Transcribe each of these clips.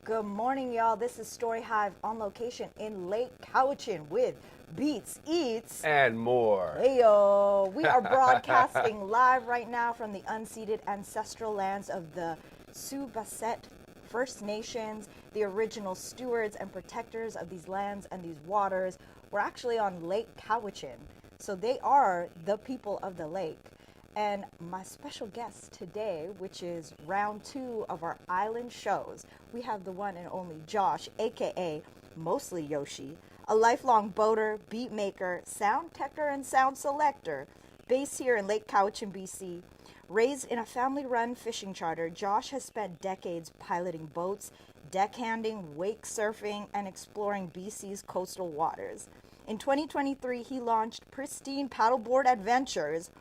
Good morning, y'all. This is Storyhive on location in Lake Cowichan with Beats, Eats, and more. Hey, yo. We are broadcasting live right now from the unceded ancestral lands of the Sioux Basset First Nations, the original stewards and protectors of these lands and these waters. We're actually on Lake Cowichan, so they are the people of the lake. And my special guest today, which is round 2 of our island shows, we have the one and only Josh, aka Mostly Yoshi, a lifelong boater, beat maker, sound techer, and sound selector, based here in Lake Cowichan, BC. Raised in a family-run fishing charter, Josh has spent decades piloting boats, deckhanding, wake surfing, and exploring BC's coastal waters. In 2023, he launched Pristine Paddleboard Adventures,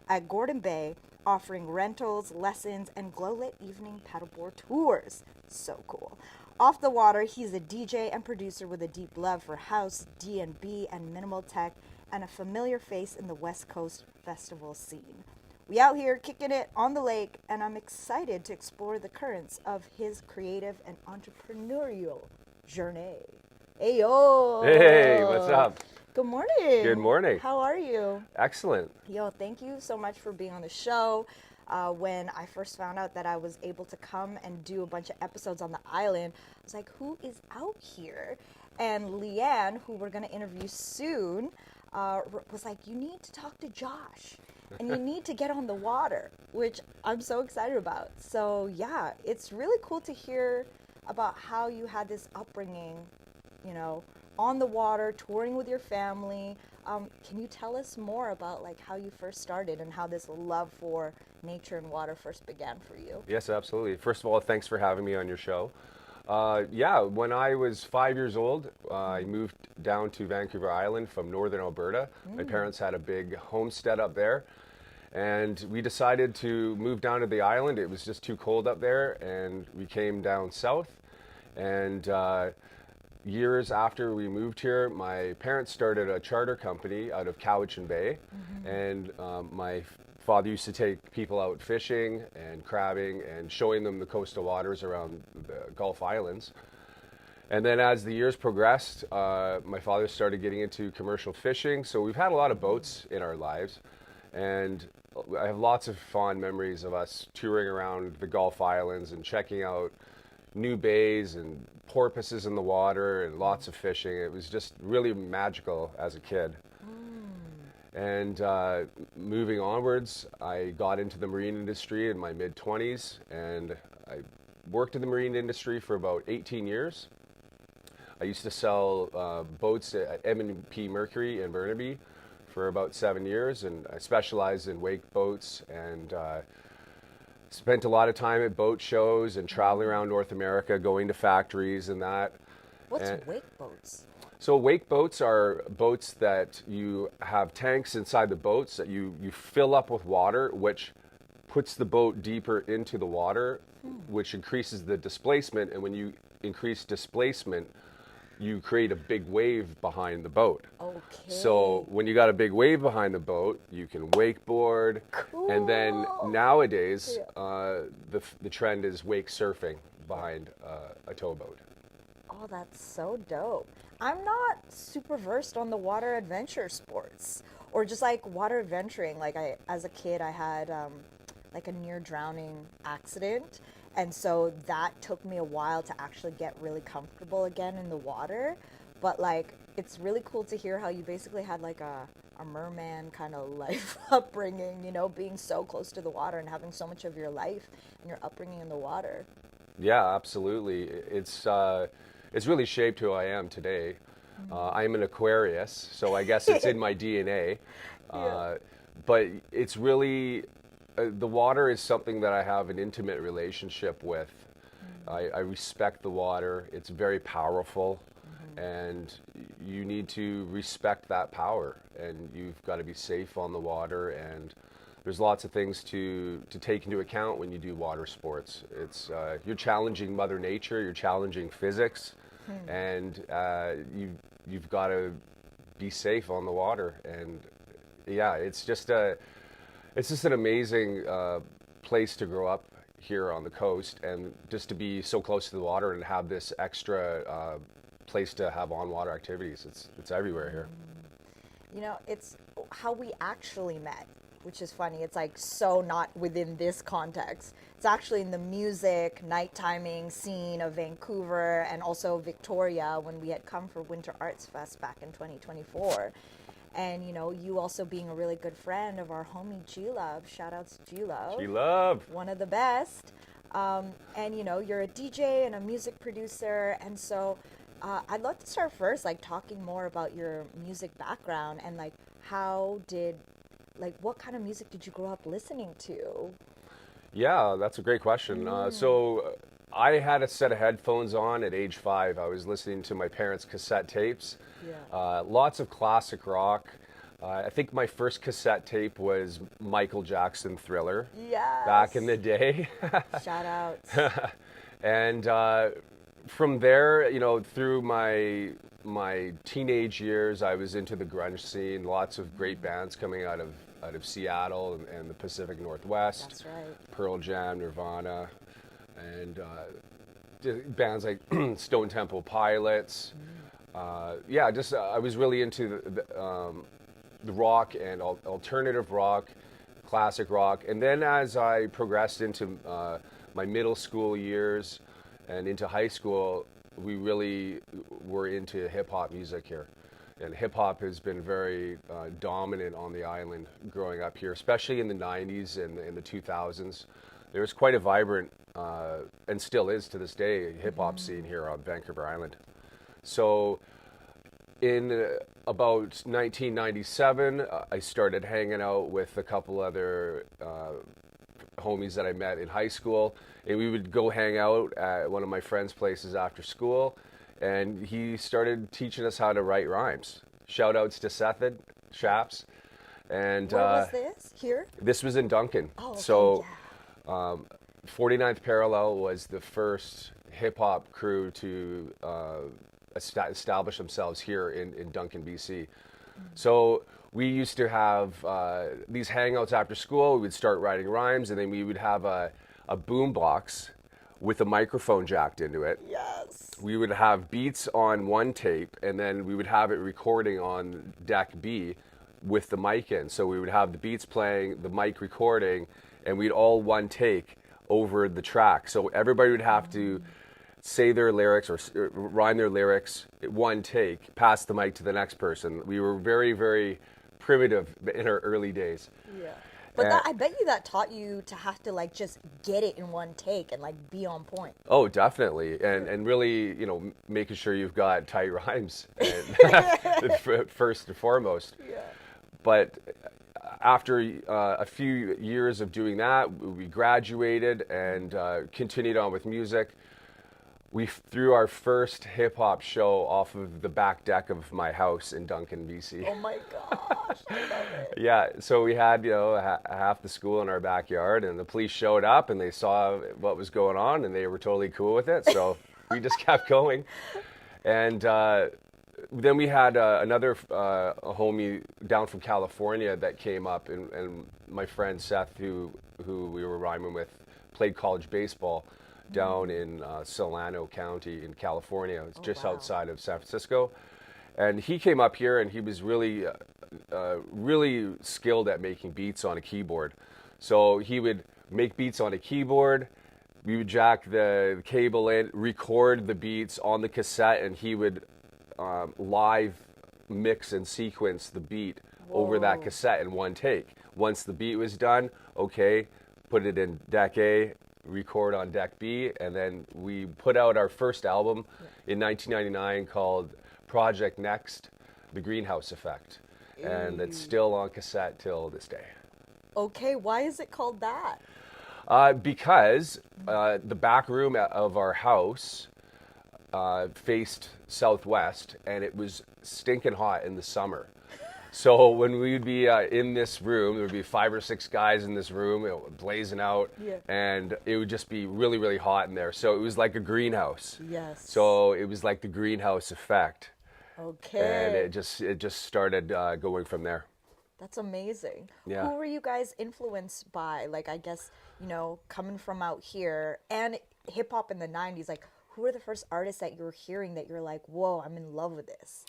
at Gordon Bay, offering rentals, lessons, and glow-lit evening paddleboard tours. So cool. Off the water, he's a DJ and producer with a deep love for house, D&B, and minimal tech, and a familiar face in the West Coast festival scene. We out here kicking it on the lake, and I'm excited to explore the currents of his creative and entrepreneurial journey. Hey, yo. Hey, what's up? Good morning. Good morning. How are you? Excellent. Yo, thank you so much for being on the show. When I first found out that I was able to come and do a bunch of episodes on the island, I was like, who is out here? And Leanne, who we're going to interview soon, was like, you need to talk to Josh. And you need to get on the water, which I'm so excited about. So, yeah, it's really cool to hear about how you had this upbringing, you know, on the water, touring with your family. Can you tell us more about like how you first started and how this love for nature and water first began for you? Yes, absolutely. First of all, thanks for having me on your show. When I was 5 years old, I moved down to Vancouver Island from northern Alberta. My parents had a big homestead up there, and we decided to move down to the island. It was just too cold up there, and we came down south. And years after we moved here, my parents started a charter company out of Cowichan Bay, and my father used to take people out fishing and crabbing and showing them the coastal waters around the Gulf Islands. And then as the years progressed, my father started getting into commercial fishing, so we've had a lot of boats in our lives, and I have lots of fond memories of us touring around the Gulf Islands and checking out new bays and porpoises in the water and lots of fishing. It was just really magical as a kid. And moving onwards, I got into the marine industry in my mid-20s, and I worked in the marine industry for about 18 years. I used to sell boats at M&P Mercury in Burnaby for about 7 years, and I specialized in wake boats and spent a lot of time at boat shows and traveling around North America, going to factories and that. What's wake boats? So wake boats are boats that you have tanks inside the boats that you fill up with water, which puts the boat deeper into the water, which increases the displacement. And when you increase displacement, you create a big wave behind the boat. Okay. So when you got a big wave behind the boat, you can wakeboard. Cool. And then nowadays, the trend is wake surfing behind a towboat. Oh, that's so dope. I'm not super versed on the water adventure sports or just like water adventuring. Like as a kid, I had like a near drowning accident. And so that took me a while to actually get really comfortable again in the water. But like, it's really cool to hear how you basically had like a merman kind of life upbringing, you know, being so close to the water and having so much of your life and your upbringing in the water. Yeah, absolutely. It's really shaped who I am today. I'm an Aquarius, so I guess it's in my DNA. But it's really, the water is something that I have an intimate relationship with. I respect the water. It's very powerful, and you need to respect that power, and you've got to be safe on the water, and there's lots of things to take into account when you do water sports. It's you're challenging Mother Nature, you're challenging physics, and you've got to be safe on the water. And yeah, it's just an amazing place to grow up here on the coast, and just to be so close to the water and have this extra place to have on-water activities. It's everywhere here. You know, it's how we actually met, which is funny. It's like so not within this context. It's actually in the music, night timing scene of Vancouver and also Victoria when we had come for Winter Arts Fest back in 2024. And, you know, you also being a really good friend of our homie G-Love. Shout outs to G-Love. G-Love. One of the best. And, you know, you're a DJ and a music producer. And so I'd love to start first, like, talking more about your music background and, like, what kind of music did you grow up listening to? Yeah, that's a great question. So I had a set of headphones on at age 5. I was listening to my parents' cassette tapes. Yeah. Lots of classic rock. I think my first cassette tape was Michael Jackson Thriller. Yes. Back in the day. Shout out. And from there, you know, through my teenage years, I was into the grunge scene. Lots of great bands coming out of Seattle and the Pacific Northwest. That's right. Pearl Jam, Nirvana, and bands like Stone Temple Pilots. I was really into the rock and alternative rock, classic rock. And then as I progressed into my middle school years and into high school, we really were into hip-hop music here. And hip-hop has been very dominant on the island growing up here, especially in the 90s and in the 2000s. There was quite a vibrant, and still is to this day, hip-hop scene here on Vancouver Island. So in about 1997, I started hanging out with a couple other homies that I met in high school, and we would go hang out at one of my friend's places after school, and he started teaching us how to write rhymes. Shout outs to Seth Shaps. And Where was this? Here? This was in Duncan. Oh, okay, so yeah. 49th Parallel was the first hip-hop crew to establish themselves here in Duncan, BC. So we used to have these hangouts after school. We would start writing rhymes, and then we would have a boom box with a microphone jacked into it. Yes. We would have beats on one tape, and then we would have it recording on deck B with the mic in. So we would have the beats playing, the mic recording, and we'd all one take over the track. So everybody would have to say their lyrics or rhyme their lyrics one take, pass the mic to the next person. We were very, very primitive in our early days. Yeah. But I bet you that taught you to have to like just get it in one take and like be on point. Oh, definitely. And really, you know, making sure you've got tight rhymes and first and foremost. Yeah. But after a few years of doing that, we graduated and continued on with music. We threw our first hip-hop show off of the back deck of my house in Duncan, BC. Oh my gosh, I love it. Yeah, so we had, you know, half the school in our backyard, and the police showed up and they saw what was going on and they were totally cool with it. So we just kept going. And then we had another a homie down from California that came up, and my friend Seth, who we were rhyming with, played college baseball down in Solano County in California. It's just outside of San Francisco. And he came up here and he was really, really skilled at making beats on a keyboard. So he would make beats on a keyboard, we would jack the cable in, record the beats on the cassette, and he would live mix and sequence the beat over that cassette in one take. Once the beat was done, okay, put it in deck A, record on deck B, and then we put out our first album in 1999 called Project Next, The Greenhouse Effect. And it's still on cassette till this day. Okay, why is it called that? Because the back room of our house faced southwest, and it was stinking hot in the summer. So when we'd be in this room, there would be 5 or 6 guys in this room, blazing out, and it would just be really, really hot in there. So it was like a greenhouse. Yes. So it was like the greenhouse effect. Okay. And it just started going from there. That's amazing. Yeah. Who were you guys influenced by? Like, I guess coming from out here and hip hop in the 90s, like who were the first artists that you were hearing that you're like, whoa, I'm in love with this?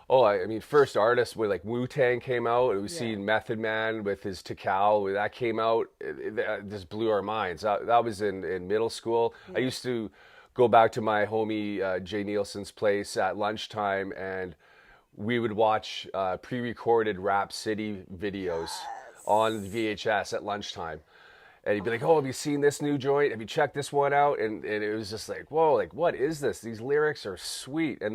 Oh, I mean, first artists were like Wu-Tang came out. We seen Method Man with his Tikal. When that came out, it just blew our minds. That was in middle school. I used to go back to my homie Jay Nielsen's place at lunchtime, and we would watch pre-recorded Rap City videos on VHS at lunchtime. And he'd be like, "Oh, have you seen this new joint? Have you checked this one out?" And it was just like, "Whoa, like what is this? These lyrics are sweet." And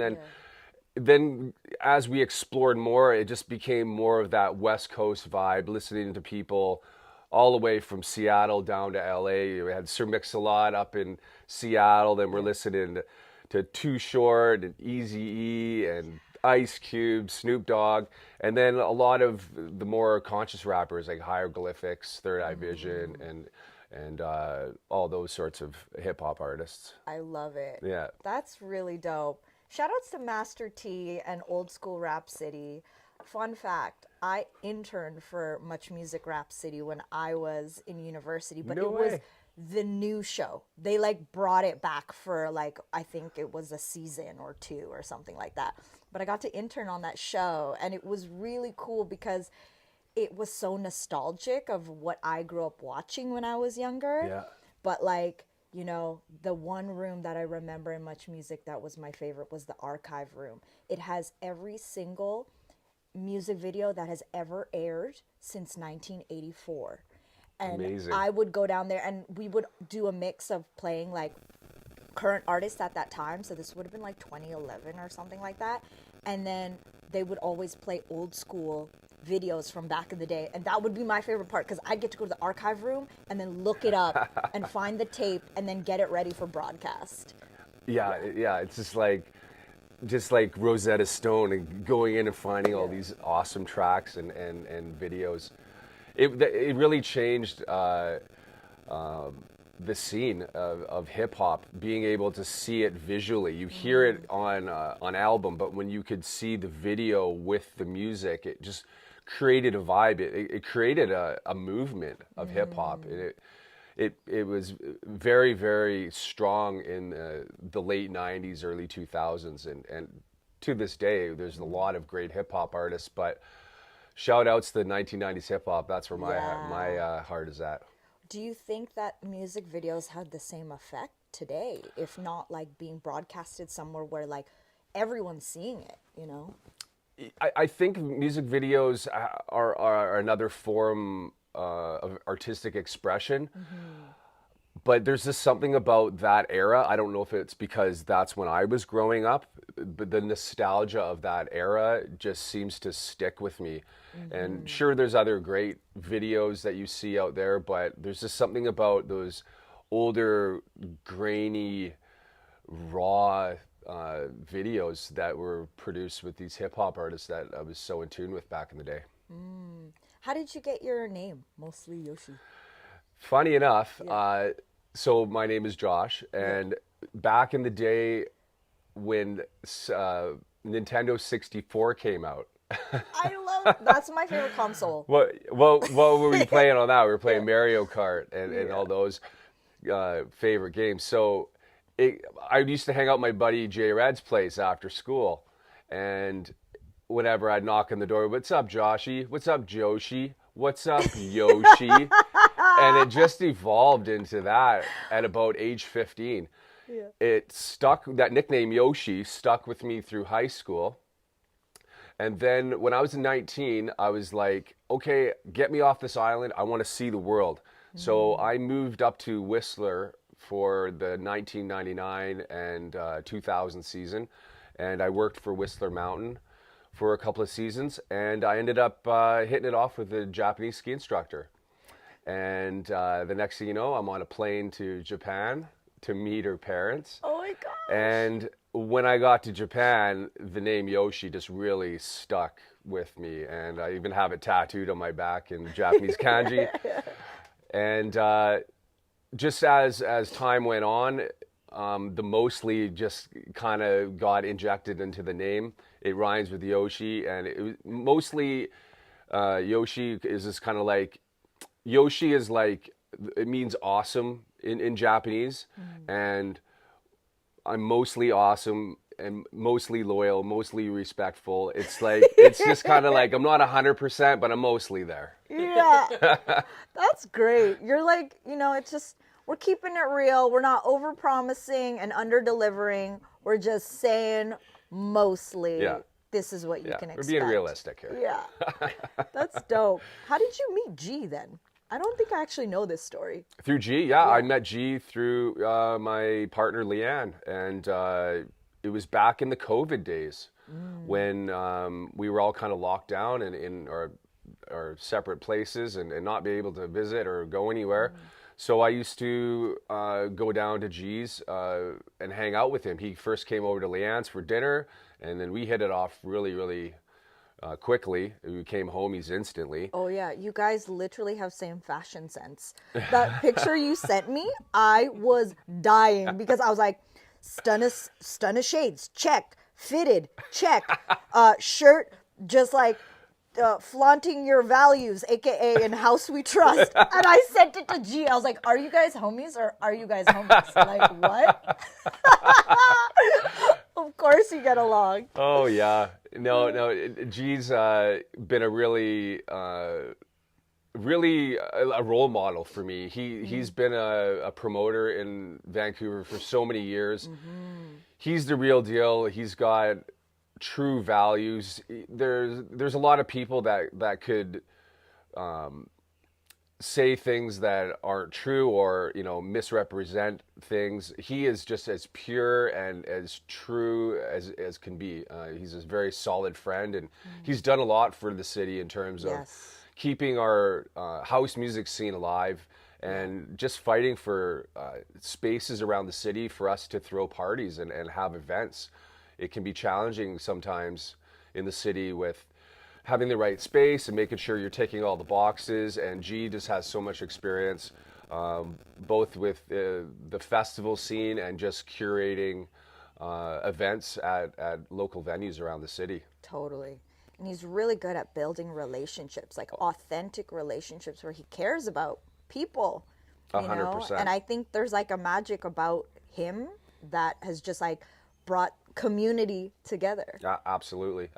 then as we explored more, it just became more of that West Coast vibe, listening to people all the way from Seattle down to LA. We had Sir Mix-a-Lot up in Seattle, then we're listening to Too Short and Eazy-E and Ice Cube, Snoop Dogg, and then a lot of the more conscious rappers like Hieroglyphics, Third Eye Vision, and all those sorts of hip hop artists. I love it. Yeah. That's really dope. Shout outs to Master T and Old School Rap City. Fun fact, I interned for Much Music Rap City when I was in university, but No was way. the new show. They like brought it back for like, I think it was a season or two or something like that. But I got to intern on that show, and it was really cool because it was so nostalgic of what I grew up watching when I was younger. Yeah. But like, the one room that I remember in Much Music that was my favorite was the archive room. It has every single music video that has ever aired since 1984. And Amazing. I would go down there and we would do a mix of playing like current artists at that time. So this would have been like 2011 or something like that. And then they would always play old school videos from back in the day, and that would be my favorite part because I'd get to go to the archive room and then look it up and find the tape and then get it ready for broadcast. Yeah, it's just like Rosetta Stone and going in and finding all these awesome tracks and videos. It really changed the scene of hip hop, being able to see it visually. You hear it on album, but when you could see the video with the music, it just created a vibe. It created a movement of hip hop. It was very, very strong in the late 90s, early 2000s, and to this day, there's a lot of great hip hop artists. But shout outs to the 1990s hip hop. That's where my heart is at. Do you think that music videos had the same effect today, if not like being broadcasted somewhere where like everyone's seeing it, I think music videos are another form of artistic expression. But there's just something about that era. I don't know if it's because that's when I was growing up, but the nostalgia of that era just seems to stick with me. And sure, there's other great videos that you see out there, but there's just something about those older, grainy, raw videos that were produced with these hip hop artists that I was so in tune with back in the day. How did you get your name, Mostly Yoshi? Funny enough, so my name is Josh, and back in the day when Nintendo 64 64 came out. I love that's my favorite console. What were we playing on that? We were playing Mario Kart and all those favorite games. So I used to hang out at my buddy Jay Red's place after school, and whenever I'd knock on the door, "What's up, Joshy? What's up, Joshi? What's up, Yoshi?" And it just evolved into that at about age 15. It stuck, that nickname Yoshi stuck with me through high school. And then when I was 19, I was like, okay, get me off this island. I want to see the world. So I moved up to Whistler for the 1999 and 2000 season. And I worked for Whistler Mountain for a couple of seasons. And I ended up hitting it off with a Japanese ski instructor. And the next thing you know, I'm on a plane to Japan to meet her parents. Oh my gosh. And when I got to Japan, the name Yoshi just really stuck with me. And I even have it tattooed on my back in Japanese kanji. And just as time went on, the mostly just kind of got injected into the name. It rhymes with Yoshi. And it was mostly Yoshi is just kind of like, Yoshi is like it means awesome in Japanese, and I'm mostly awesome and mostly loyal, mostly respectful. It's like, it's just kind of like, I'm not 100%, but I'm mostly there. Yeah, that's great. You're like, it's just, we're keeping it real. We're not over promising and under delivering. We're just saying mostly this is what you can expect. We're being realistic here. Yeah, that's dope. How did you meet G then? I don't think I actually know this story. Through G, I met G through my partner Leanne, and it was back in the COVID days when we were all kind of locked down in our separate places and not be able to visit or go anywhere. So I used to go down to G's and hang out with him. He first came over to Leanne's for dinner, and then we hit it off really, really quickly. We became homies instantly. Oh yeah, you guys literally have same fashion sense. That picture you sent me, I was dying because I was like, stunner shades, check. Fitted, check. Shirt, just like flaunting your values, aka in house we trust. And I sent it to G. I was like, are you guys homies or are you guys homies? Like, what? Of course you get along. Oh yeah. No, G's been a really a role model for me. He's been a promoter in Vancouver for so many years. He's the real deal. He's got true values. There's a lot of people that could say things that aren't true or misrepresent things. He is just as pure and as true as can be. He's a very solid friend, and he's done a lot for the city in terms of keeping our house music scene alive and just fighting for spaces around the city for us to throw parties and have events. It can be challenging sometimes in the city with having the right space and making sure you're ticking all the boxes. And G just has so much experience, both with the festival scene and just curating events at local venues around the city. Totally. And he's really good at building relationships, like authentic relationships where he cares about people, 100%. And I think there's like a magic about him that has just like brought community together. Absolutely.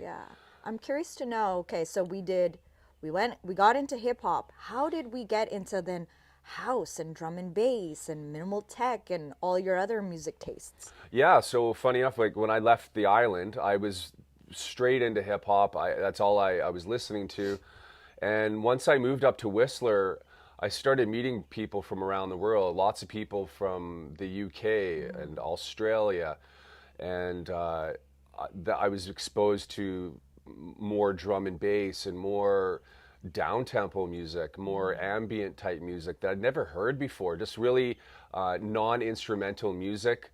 Yeah. I'm curious to know, okay, so we got into hip hop. How did we get into then house and drum and bass and minimal tech and all your other music tastes? Yeah, so funny enough, like when I left the island, I was straight into hip hop. That's all I was listening to. And once I moved up to Whistler, I started meeting people from around the world, lots of people from the UK and Australia. And I was exposed to more drum and bass and more down-tempo music, more ambient type music that I'd never heard before, just really non-instrumental music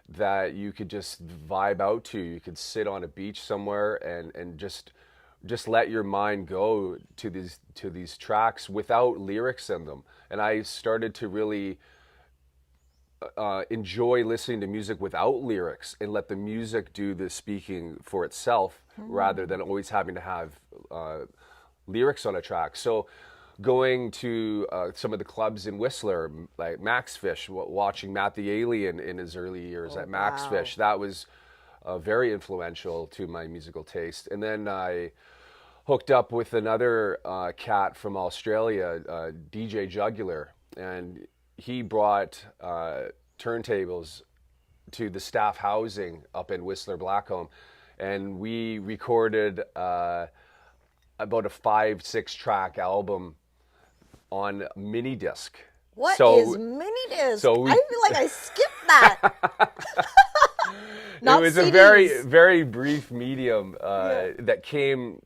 that you could just vibe out to. You could sit on a beach somewhere and just let your mind go to these tracks without lyrics in them. And I started to really enjoy listening to music without lyrics and let the music do the speaking for itself rather than always having to have lyrics on a track. So going to some of the clubs in Whistler, like Max Fish, watching Matt the Alien in his early years at Max Fish, that was very influential to my musical taste. And then I hooked up with another cat from Australia, DJ Jugular, and he brought turntables to the staff housing up in Whistler Blackcomb, and we recorded about a 5-6 track album on mini disc. What is mini disc? So I feel like I skipped that. It was CDs. A very, very brief medium that came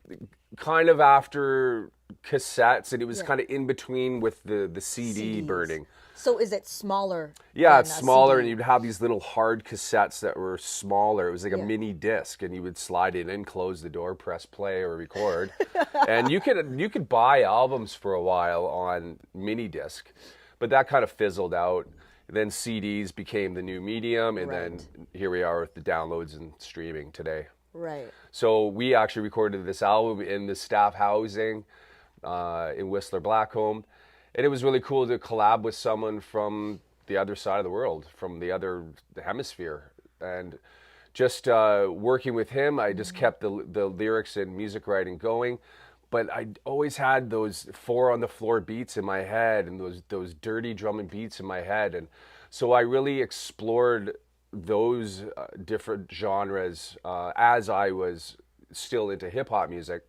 kind of after cassettes, and it was kind of in between with the CD burning. So is it smaller? Yeah, it's smaller, and you'd have these little hard cassettes that were smaller. It was like a mini disc, and you would slide it in, close the door, press play or record. And you could buy albums for a while on mini disc, but that kind of fizzled out. Then CDs became the new medium, and then here we are with the downloads and streaming today. Right. So we actually recorded this album in the staff housing in Whistler Blackcomb. And it was really cool to collab with someone from the other side of the world, from the hemisphere. And just working with him, I just kept the lyrics and music writing going. But I always had those four on the floor beats in my head and those dirty drum and beats in my head. And so I really explored those different genres as I was still into hip hop music.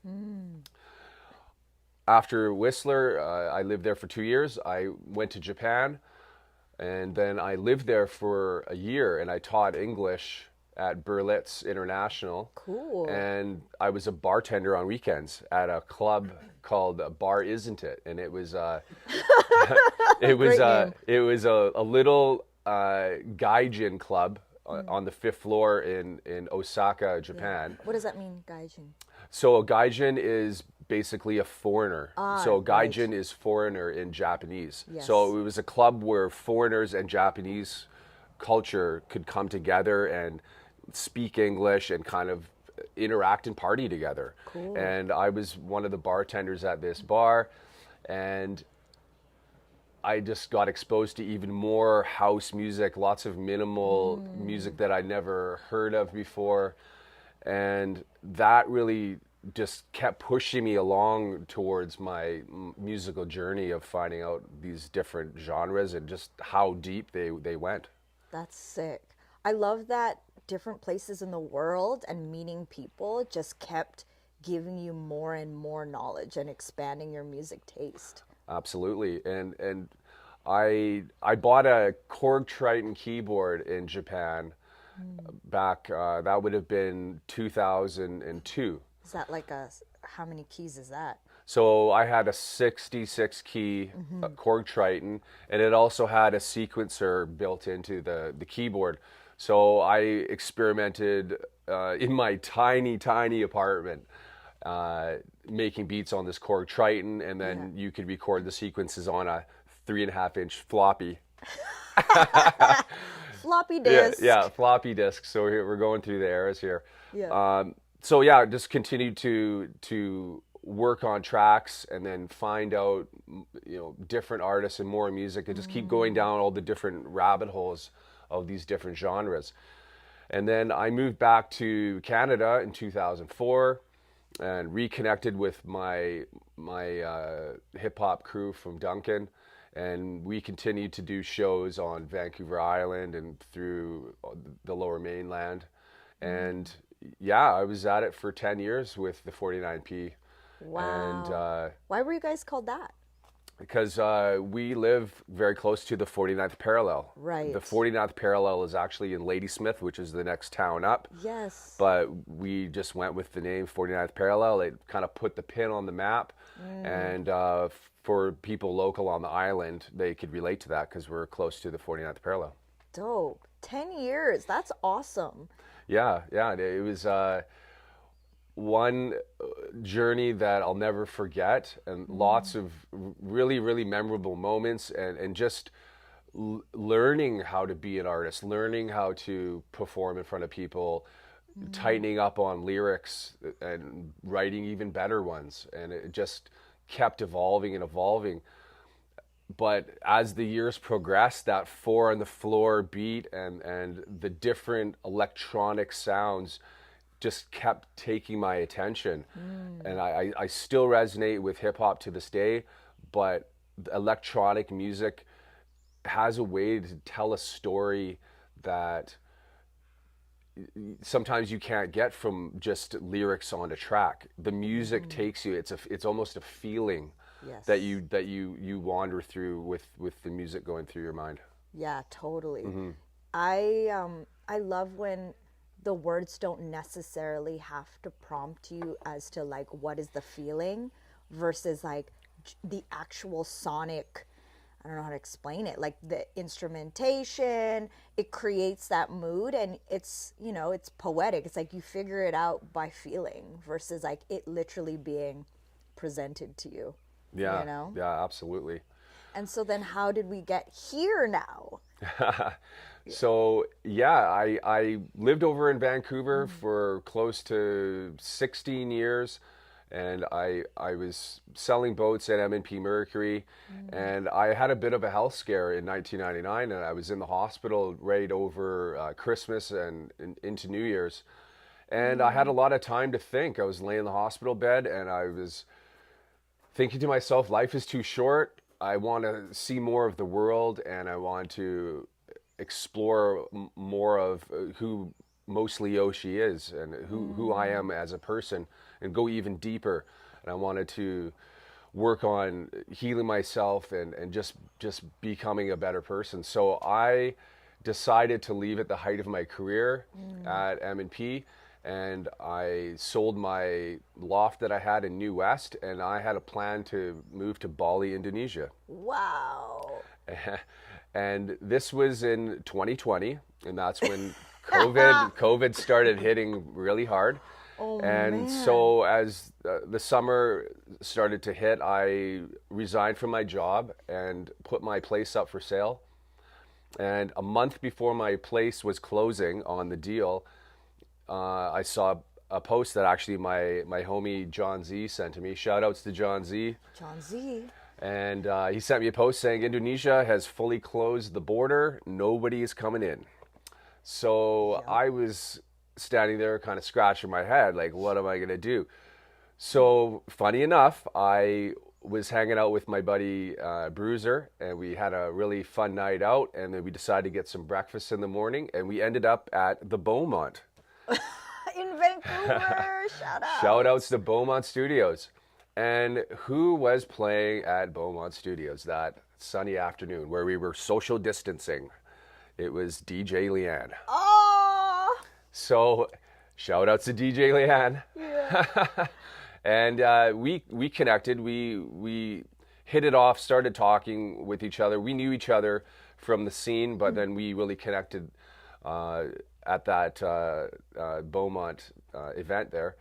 After Whistler, I lived there for 2 years. I went to Japan, and then I lived there for a year, and I taught English at Berlitz International. Cool. And I was a bartender on weekends at a club called Bar Isn't It, and it was it was a little gaijin club on the fifth floor in Osaka, Japan. What does that mean, gaijin? So a gaijin is basically a foreigner. So gaijin right. is foreigner in Japanese. Yes. So it was a club where foreigners and Japanese culture could come together and speak English and kind of interact and party together. Cool. And I was one of the bartenders at this bar, and I just got exposed to even more house music, lots of minimal music that I never heard of before. And that really just kept pushing me along towards my musical journey of finding out these different genres and just how deep they went. That's sick. I love that different places in the world and meeting people just kept giving you more and more knowledge and expanding your music taste. Absolutely. And I bought a Korg Triton keyboard in Japan back, that would have been 2002. Is that like how many keys is that? So I had a 66 key Korg Triton, and it also had a sequencer built into the keyboard. So I experimented in my tiny apartment making beats on this Korg Triton, and then you could record the sequences on a 3.5-inch floppy. Floppy disk. Yeah, floppy disk. So we're going through the eras here. Yeah. So yeah, just continued to work on tracks and then find out, different artists and more music, and just keep going down all the different rabbit holes of these different genres. And then I moved back to Canada in 2004 and reconnected with my hip hop crew from Duncan. And we continued to do shows on Vancouver Island and through the Lower Mainland. And yeah, I was at it for 10 years with the 49P. Wow. And why were you guys called that? because we live very close to the 49th parallel. Right. The 49th parallel is actually in Ladysmith, which is the next town up. Yes. But we just went with the name 49th parallel. It kind of put the pin on the map. And for people local on the island, they could relate to that because we're close to the 49th parallel. Dope. 10 years. That's awesome. Yeah. It was one journey that I'll never forget, and lots of really, really memorable moments, and just learning how to be an artist, learning how to perform in front of people, tightening up on lyrics and writing even better ones. And it just kept evolving and evolving. But as the years progressed, that 4 on the floor beat and the different electronic sounds just kept taking my attention. And I still resonate with hip hop to this day, but electronic music has a way to tell a story that sometimes you can't get from just lyrics on a track. The music takes you, it's almost a feeling. Yes. that you wander through with the music going through your mind. Yeah, totally. I love when the words don't necessarily have to prompt you as to like what is the feeling versus like the actual sonic, I don't know how to explain it, like the instrumentation, it creates that mood, and it's, you know, it's poetic. It's like you figure it out by feeling versus like it literally being presented to you. Yeah, you know? Yeah, absolutely. And so then how did we get here now? So yeah, I lived over in Vancouver for close to 16 years, and I was selling boats at M&P Mercury, and I had a bit of a health scare in 1999, and I was in the hospital right over Christmas and into New Year's, and I had a lot of time to think. I was laying in the hospital bed, and I was thinking to myself, life is too short. I want to see more of the world, and I want to explore more of who Mostly Yoshi is, and who I am as a person, and go even deeper. And I wanted to work on healing myself and just becoming a better person. So I decided to leave at the height of my career at M&P, and I sold my loft that I had in New West, and I had a plan to move to Bali, Indonesia. Wow. And this was in 2020, and that's when COVID started hitting really hard. Oh, and man. so as the summer started to hit, I resigned from my job and put my place up for sale. And a month before my place was closing on the deal, I saw a post that actually my homie John Z sent to me. Shout outs to John Z. John Z. And he sent me a post saying Indonesia has fully closed the border. Nobody is coming in. So I was standing there kind of scratching my head, like, what am I going to do? So funny enough, I was hanging out with my buddy Bruiser, and we had a really fun night out, and then we decided to get some breakfast in the morning, and we ended up at the Beaumont. In Vancouver. Shout out. Shout outs to Beaumont Studios. And who was playing at Beaumont Studios that sunny afternoon where we were social distancing? It was DJ Leanne. Oh. So shout outs to DJ Leanne. Yeah. And we connected. We hit it off, started talking with each other. We knew each other from the scene, but then we really connected at that Beaumont event there.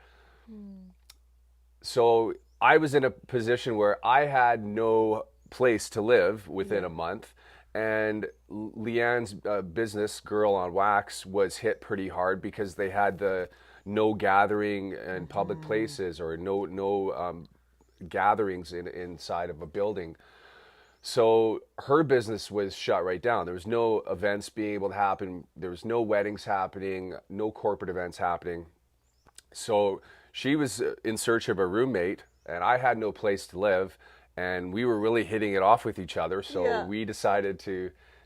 So I was in a position where I had no place to live within a month, and Leanne's business, Girl on Wax, was hit pretty hard because they had the no gathering in public places, or no gatherings inside of a building. So her business was shut right down. There was no events being able to happen. There was no weddings happening, no corporate events happening. So she was in search of a roommate, and I had no place to live, and we were really hitting it off with each other. So we decided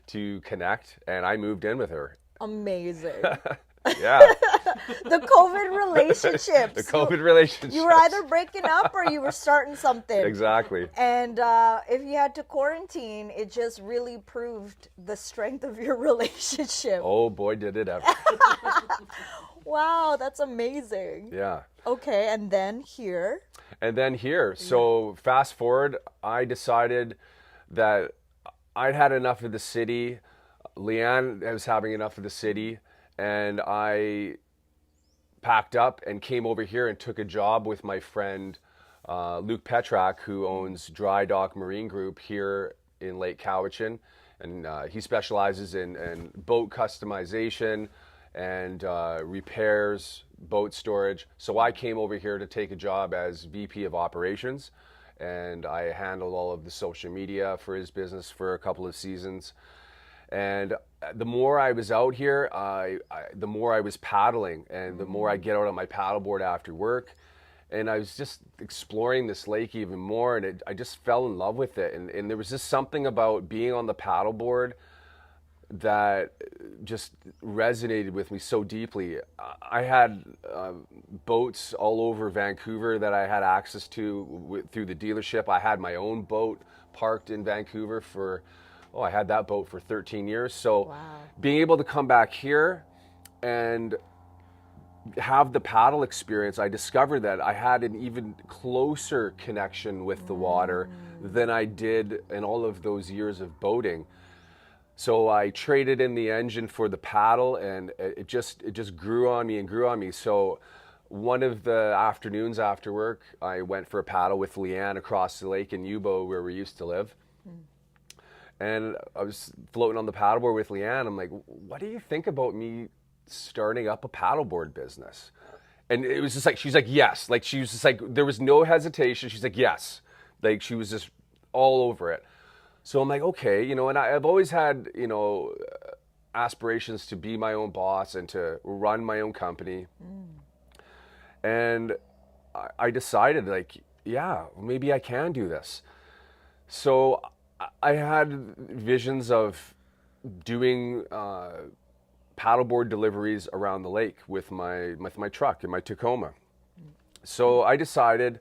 to connect, and I moved in with her. Amazing. Yeah. The COVID relationships. The COVID relationships. You were either breaking up or you were starting something. Exactly. And if you had to quarantine, it just really proved the strength of your relationship. Oh boy, did it ever. Wow, that's amazing. Yeah. Okay, and then here. And then here. So fast forward, I decided that I'd had enough of the city. Leanne was having enough of the city. And I packed up and came over here and took a job with my friend Luke Petrak, who owns Dry Dock Marine Group here in Lake Cowichan. And he specializes in boat customization and repairs, boat storage. So I came over here to take a job as VP of Operations, and I handled all of the social media for his business for a couple of seasons. And the more I was out here, the more I was paddling, and the more I get out on my paddleboard after work. And I was just exploring this lake even more, and I just fell in love with it. And there was just something about being on the paddleboard that just resonated with me so deeply. I had boats all over Vancouver that I had access to through the dealership. I had my own boat parked in Vancouver for, I had that boat for 13 years. So being able to come back here and have the paddle experience, I discovered that I had an even closer connection with the water than I did in all of those years of boating. So I traded in the engine for the paddle, and it just grew on me and grew on me. So one of the afternoons after work, I went for a paddle with Leanne across the lake in Yubo, where we used to live. And I was floating on the paddleboard with Leanne. I'm like, what do you think about me starting up a paddleboard business? And it was just like, she's like, yes. Like, she was just like, there was no hesitation. She's like, yes. Like, she was just all over it. So I'm like, okay, you know, and I've always had, you know, aspirations to be my own boss and to run my own company. And I decided, like, yeah, maybe I can do this. So I had visions of doing paddleboard deliveries around the lake with my truck in my Tacoma. So I decided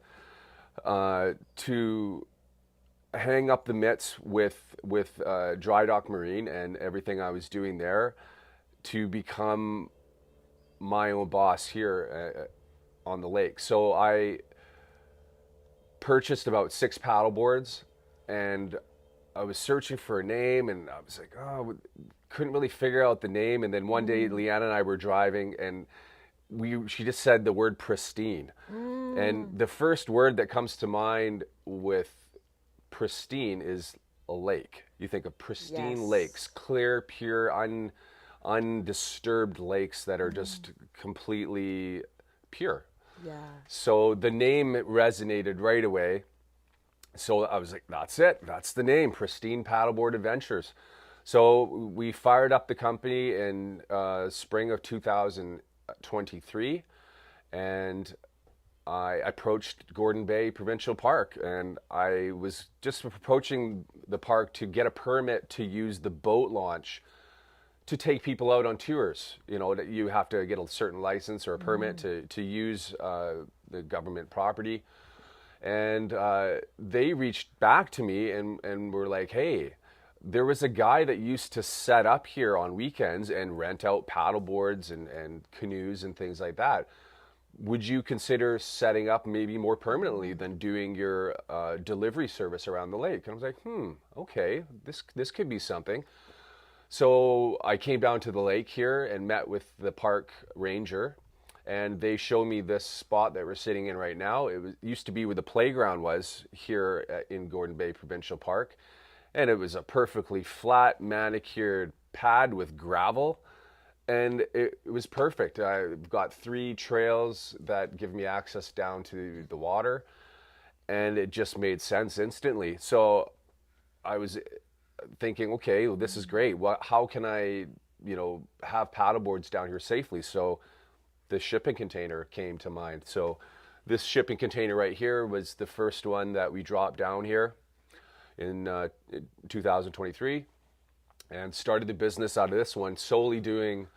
to hang up the mitts with Dry Dock Marine and everything I was doing there to become my own boss here on the lake. So I purchased about 6 paddleboards, and I was searching for a name, and I was like, oh, couldn't really figure out the name. And then one day, Leanna and I were driving, and she just said the word pristine. And the first word that comes to mind with pristine is a lake. You think of pristine lakes, clear, pure, undisturbed lakes that are just completely pure. Yeah. So the name resonated right away. So I was like, that's it. That's the name, Pristine Paddleboard Adventures. So we fired up the company in spring of 2023, and I approached Gordon Bay Provincial Park, and I was just approaching the park to get a permit to use the boat launch to take people out on tours. You know, you have to get a certain license or a permit to use the government property. And they reached back to me and were like, hey, there was a guy that used to set up here on weekends and rent out paddle boards and canoes and things like that. Would you consider setting up maybe more permanently than doing your delivery service around the lake? And I was like, okay, this could be something. So I came down to the lake here and met with the park ranger, and they showed me this spot that we're sitting in right now. It used to be where the playground was here in Gordon Bay Provincial Park, and it was a perfectly flat, manicured pad with gravel, and it was perfect. I've got 3 trails that give me access down to the water, and it just made sense instantly. So I was thinking, okay, well, this is great. How can I, have paddleboards down here safely? So the shipping container came to mind. So this shipping container right here was the first one that we dropped down here in 2023, and started the business out of this one, solely doing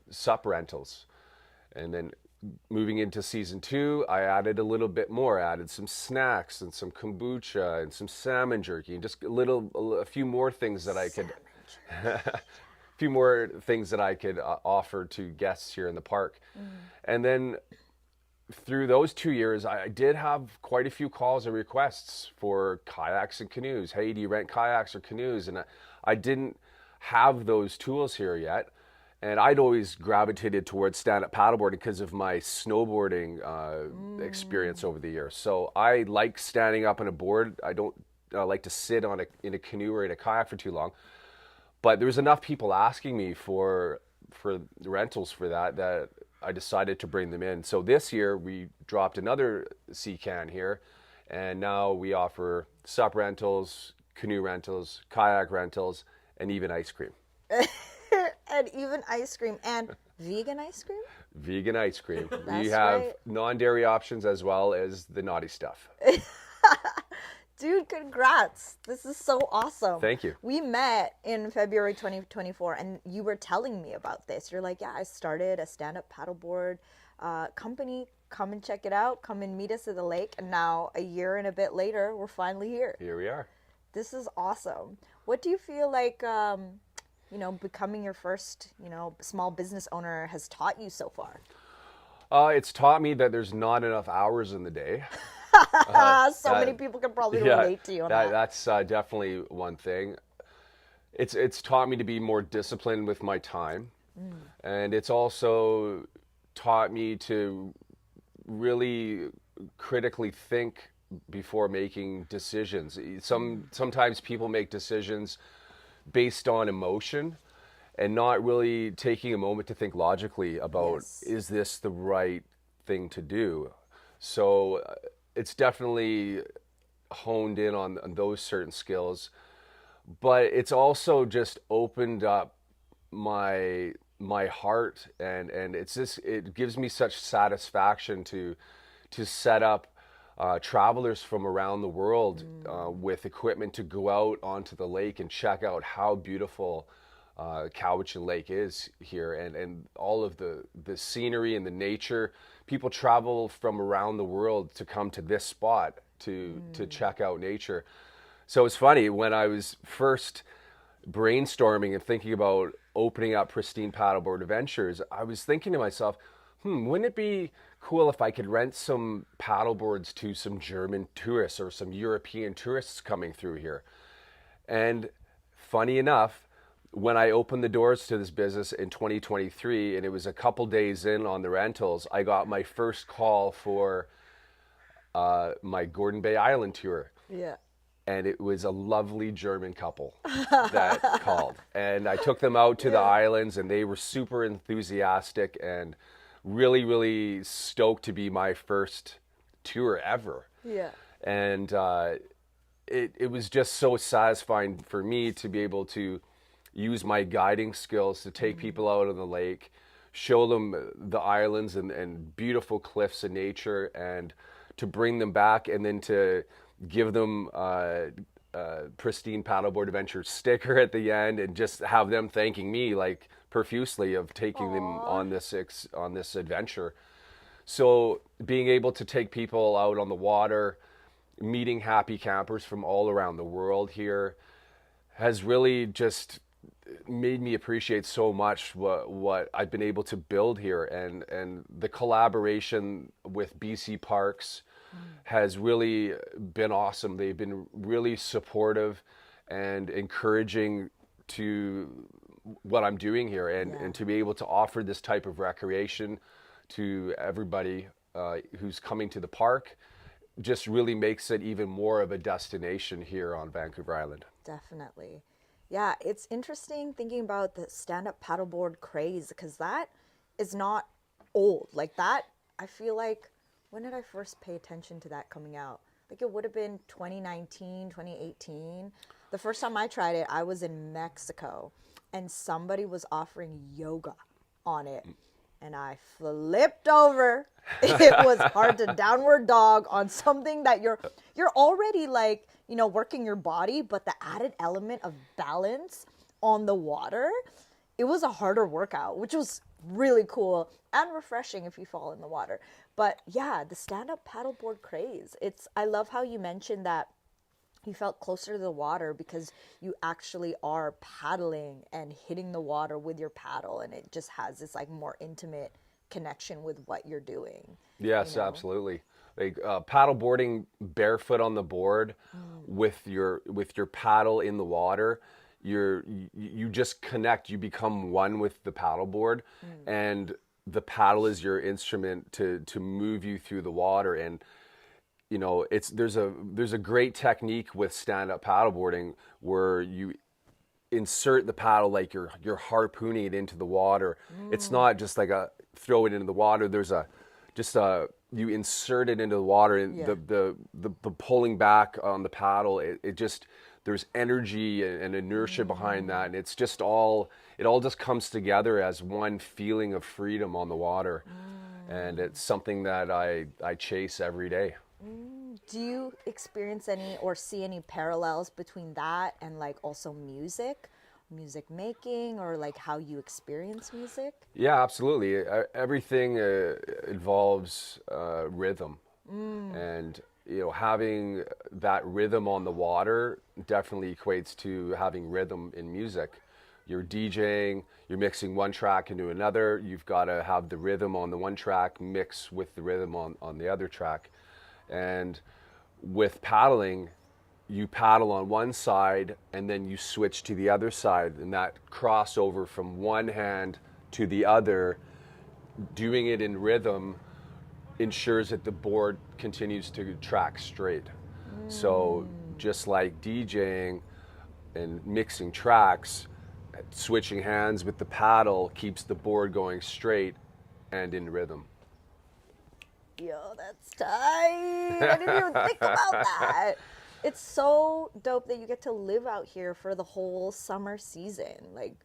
sup rentals. And then moving into season 2, I added a little bit more. I added some snacks and some kombucha and some salmon jerky, and just a few more things that I could, a few more things that I could offer to guests here in the park. And then through those 2 years, I did have quite a few calls and requests for kayaks and canoes. Hey, do you rent kayaks or canoes? And I didn't have those tools here yet. And I'd always gravitated towards stand-up paddleboarding because of my snowboarding experience over the years. So I like standing up on a board. I don't like to sit in a canoe or in a kayak for too long. But there was enough people asking me for rentals for that I decided to bring them in. So this year we dropped another sea can here, and now we offer sup rentals, canoe rentals, kayak rentals, and even ice cream. And even ice cream. And vegan ice cream? Vegan ice cream. We That's have right. non-dairy options as well as the naughty stuff. Dude, congrats. This is so awesome. Thank you. We met in February 2024, and you were telling me about this. You're like, yeah, I started a stand-up paddleboard company. Come and check it out. Come and meet us at the lake. And now, a year and a bit later, we're finally here. Here we are. This is awesome. What do you feel like, becoming your first, small business owner has taught you so far? It's taught me that there's not enough hours in the day. Many people can probably relate to you on that. That's definitely one thing. It's taught me to be more disciplined with my time, and it's also taught me to really critically think before making decisions. Sometimes people make decisions based on emotion, and not really taking a moment to think logically about, Yes. is this the right thing to do? So it's definitely honed in on those certain skills, but it's also just opened up my heart, and it's just, it gives me such satisfaction to set up travelers from around the world with equipment to go out onto the lake and check out how beautiful Cowichan Lake is here, and all of the scenery and the nature. People travel from around the world to come to this spot to check out nature. So it's funny, when I was first brainstorming and thinking about opening up Pristine Paddleboard Adventures, I was thinking to myself, wouldn't it be cool if I could rent some paddleboards to some German tourists or some European tourists coming through here? And funny enough, when I opened the doors to this business in 2023, and it was a couple days in on the rentals, I got my first call for my Gordon Bay Island tour. Yeah. And it was a lovely German couple that called. And I took them out to the islands, and they were super enthusiastic and really, really stoked to be my first tour ever. Yeah. And it was just so satisfying for me to be able to use my guiding skills to take people out on the lake, show them the islands and beautiful cliffs and nature, and to bring them back, and then to give them Pristine Paddleboard Adventures sticker at the end, and just have them thanking me like profusely of taking them on this adventure. So being able to take people out on the water, meeting happy campers from all around the world here, has really just made me appreciate so much what I've been able to build here, and the collaboration with BC Parks has really been awesome. They've been really supportive and encouraging to what I'm doing here, and to be able to offer this type of recreation to everybody who's coming to the park just really makes it even more of a destination here on Vancouver Island. Definitely. Yeah, it's interesting thinking about the stand-up paddleboard craze, because that is not old. Like that, I feel like, when did I first pay attention to that coming out? Like it would have been 2019, 2018. The first time I tried it, I was in Mexico, and somebody was offering yoga on it. And I flipped over. It was hard to downward dog on something that you're already like, working your body, but the added element of balance on the water, it was a harder workout, which was really cool and refreshing if you fall in the water. But yeah, the stand-up paddleboard craze. I love how you mentioned that you felt closer to the water because you actually are paddling and hitting the water with your paddle, and it just has this like more intimate connection with what you're doing. Yes, absolutely. Like paddleboarding barefoot on the board with your paddle in the water, you just connect. You become one with the paddleboard, and the paddle is your instrument to move you through the water. And there's a great technique with stand-up paddleboarding where you insert the paddle like you're harpooning it into the water. It's not just like a throw it into the water. There's you insert it into the water, and the pulling back on the paddle, it just, there's energy and inertia behind that, and it all just comes together as one feeling of freedom on the water. And it's something that I chase every day. Do you experience any or see any parallels between that and like also music making, or like how you experience music? Yeah, absolutely. Everything involves rhythm, and having that rhythm on the water definitely equates to having rhythm in music. You're DJing, you're mixing one track into another. You've got to have the rhythm on the one track mix with the rhythm on the other track. And with paddling, you paddle on one side and then you switch to the other side, and that crossover from one hand to the other, doing it in rhythm, ensures that the board continues to track straight. So just like DJing and mixing tracks, switching hands with the paddle keeps the board going straight and in rhythm. Yo, that's tight. I didn't even think about that. It's so dope that you get to live out here for the whole summer season, like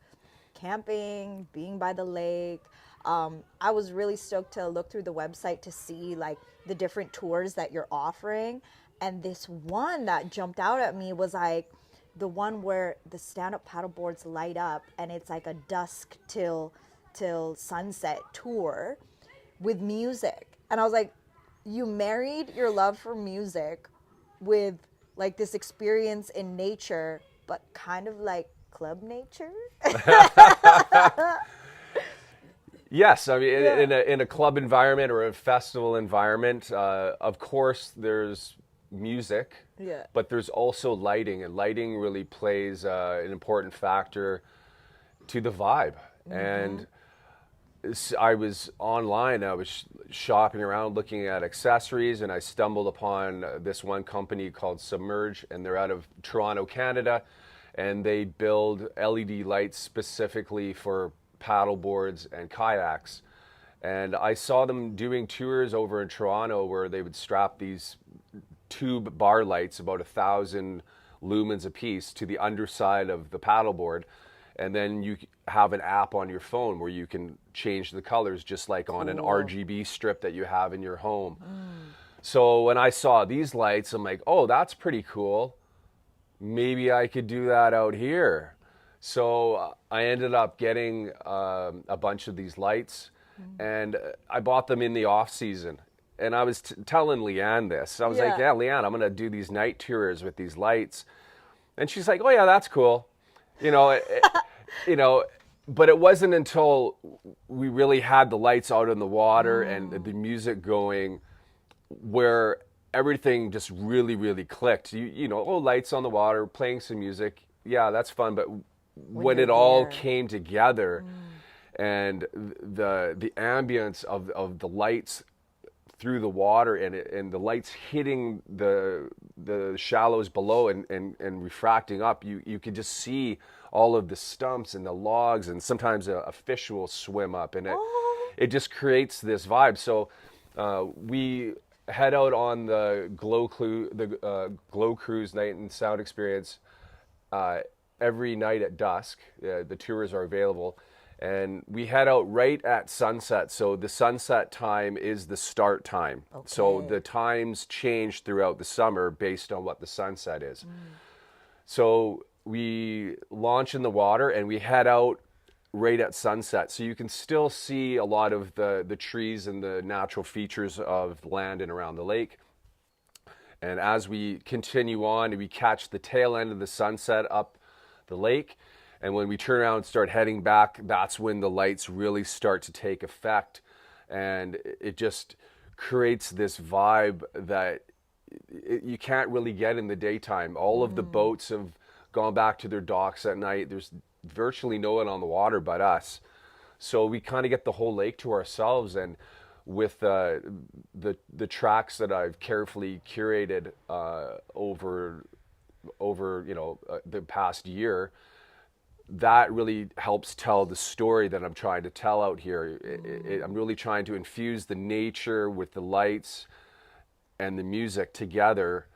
camping, being by the lake. I was really stoked to look through the website to see like the different tours that you're offering. And this one that jumped out at me was like the one where the stand-up paddleboards light up and it's like a dusk till sunset tour with music. And I was like, you married your love for music with like this experience in nature, but kind of like club nature. Yes, I mean, in a club environment or a festival environment, of course, there's music, but there's also lighting, and lighting really plays an important factor to the vibe. And I was online, I was shopping around looking at accessories, and I stumbled upon this one company called Submerge, and they're out of Toronto, Canada, and they build LED lights specifically for paddle boards and kayaks. And I saw them doing tours over in Toronto where they would strap these tube bar lights, about 1,000 lumens a piece, to the underside of the paddleboard. And then you have an app on your phone where you can change the colors just like on an RGB strip that you have in your home. So when I saw these lights, I'm like, oh, that's pretty cool. Maybe I could do that out here. So I ended up getting a bunch of these lights, and I bought them in the off season. And I was telling Leanne this. I was like, yeah, Leanne, I'm going to do these night tours with these lights. And she's like, oh yeah, that's cool. You know, but it wasn't until we really had the lights out in the water and the music going where everything just really, really clicked. You know, lights on the water, playing some music. Yeah, that's fun. But when it all came together and the ambience of the lights through the water and the lights hitting the shallows below and refracting up, you could just see all of the stumps and the logs, and sometimes a fish will swim up, and it just creates this vibe. So we head out on the Glow Cruise Night and Sound Experience every night at dusk. The tours are available. And we head out right at sunset. So the sunset time is the start time. Okay. So the times change throughout the summer based on what the sunset is. So we launch in the water and we head out right at sunset. So you can still see a lot of the trees and the natural features of land and around the lake. And as we continue on, we catch the tail end of the sunset up the lake. And when we turn around and start heading back, that's when the lights really start to take effect. And it just creates this vibe that you can't really get in the daytime. All of the boats have gone back to their docks at night. There's virtually no one on the water but us. So we kind of get the whole lake to ourselves. And with the tracks that I've carefully curated over the past year, that really helps tell the story that I'm trying to tell out here. I'm really trying to infuse the nature with the lights and the music together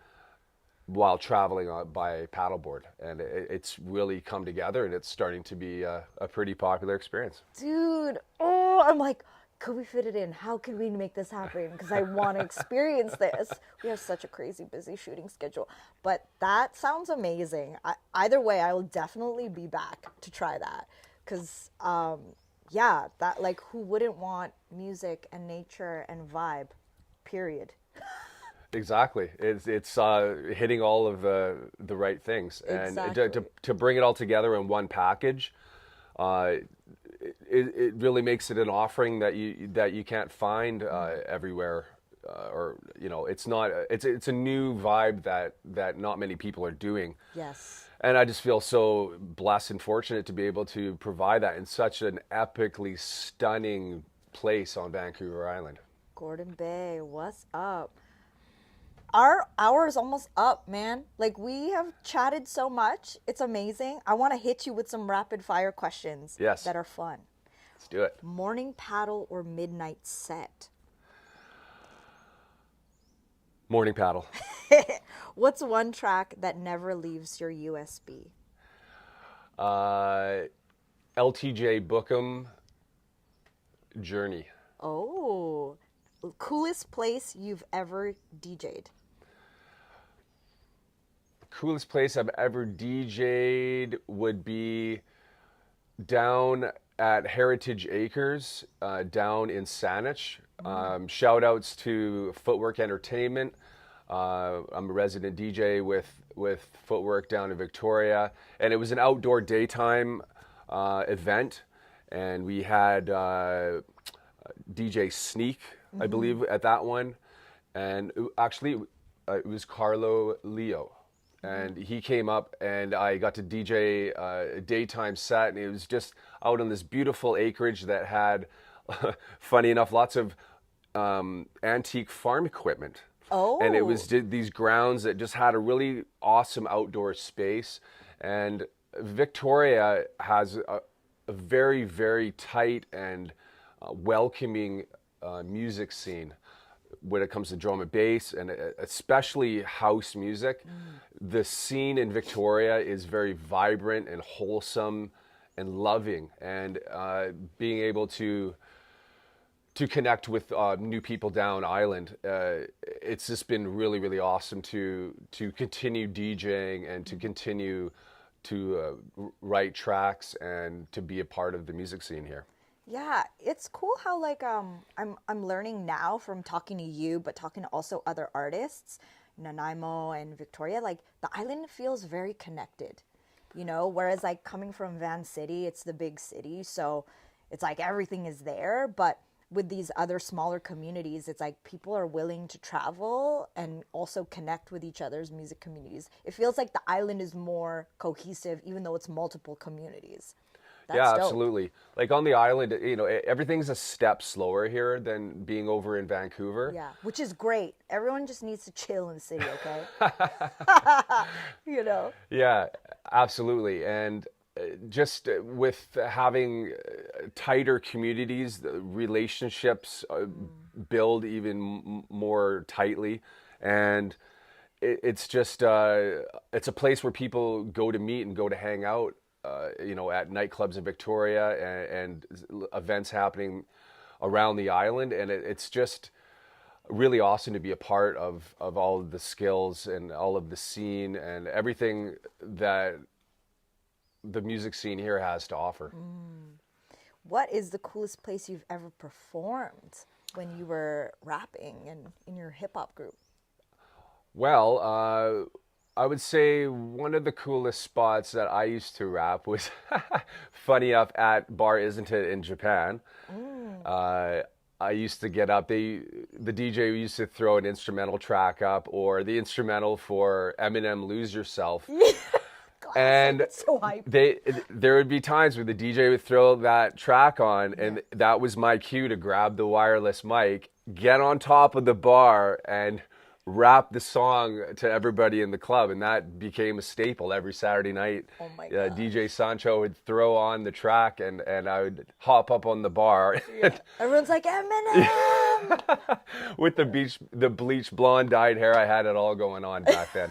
while traveling by paddleboard. And it's really come together, and it's starting to be a pretty popular experience. Dude, I'm like, could we fit it in? How can we make this happen? Because I want to experience this. We have such a crazy busy shooting schedule. But that sounds amazing. Either way, I will definitely be back to try that. Because, that, like, who wouldn't want music and nature and vibe, period. Exactly. It's hitting all of the right things. Exactly. And to bring it all together in one package, it really makes it an offering that you can't find everywhere, it's a new vibe that not many people are doing. Yes. And I just feel so blessed and fortunate to be able to provide that in such an epically stunning place on Vancouver Island. Gordon Bay, what's up? Our hour is almost up, man. Like, we have chatted so much. It's amazing. I want to hit you with some rapid fire questions Yes. that are fun. Let's do it. Morning paddle or midnight set? Morning paddle. What's one track that never leaves your USB? LTJ Bookham, Journey. Oh, coolest place you've ever DJ'd? Coolest place I've ever DJ'd would be down at Heritage Acres, down in Saanich. Shout outs to Footwork Entertainment. I'm a resident DJ with Footwork down in Victoria, and it was an outdoor daytime event, and we had DJ Sneak, I believe, at that one, and it was Carlo Leo. And he came up, and I got to DJ a daytime set, and it was just out on this beautiful acreage that had, funny enough, lots of antique farm equipment. Oh. And it was these grounds that just had a really awesome outdoor space. And Victoria has a very, very tight and welcoming music scene when it comes to drum and bass, and especially house music. The scene in Victoria is very vibrant and wholesome and loving, and being able to connect with new people down island, it's just been really, really awesome to continue DJing and to continue to write tracks and to be a part of the music scene here. Yeah, it's cool how like I'm learning now from talking to you, but talking to also other artists, Nanaimo and Victoria, like the island feels very connected, you know, whereas like coming from Van City, it's the big city, so it's like everything is there, but with these other smaller communities, it's like people are willing to travel and also connect with each other's music communities. It feels like the island is more cohesive, even though it's multiple communities. That's yeah, dope. absolutely. Like on the island, you know, everything's a step slower here than being over in Vancouver. Yeah, which is great. Everyone just needs to chill in the city, okay? You know? Yeah, absolutely. And just with having tighter communities, the relationships build even more tightly. And it's just, it's a place where people go to meet and go to hang out. You know, at nightclubs in Victoria and events happening around the island. And it's just really awesome to be a part of all of the skills and all of the scene and everything that the music scene here has to offer. What is the coolest place you've ever performed when you were rapping and in your hip hop group? Well, I would say one of the coolest spots that I used to rap was, funny enough, at Bar Isn't It in Japan. I used to get up, the DJ used to throw an instrumental track up, or the instrumental for Eminem Lose Yourself. And So hype. there would be times where the DJ would throw that track on, and that was my cue to grab the wireless mic, get on top of the bar, and rap the song to everybody in the club. And that became a staple every Saturday night. Oh my God. DJ Sancho would throw on the track, and I would hop up on the bar. Yeah. Everyone's like, Eminem! With the bleached blonde dyed hair. I had it all going on back then.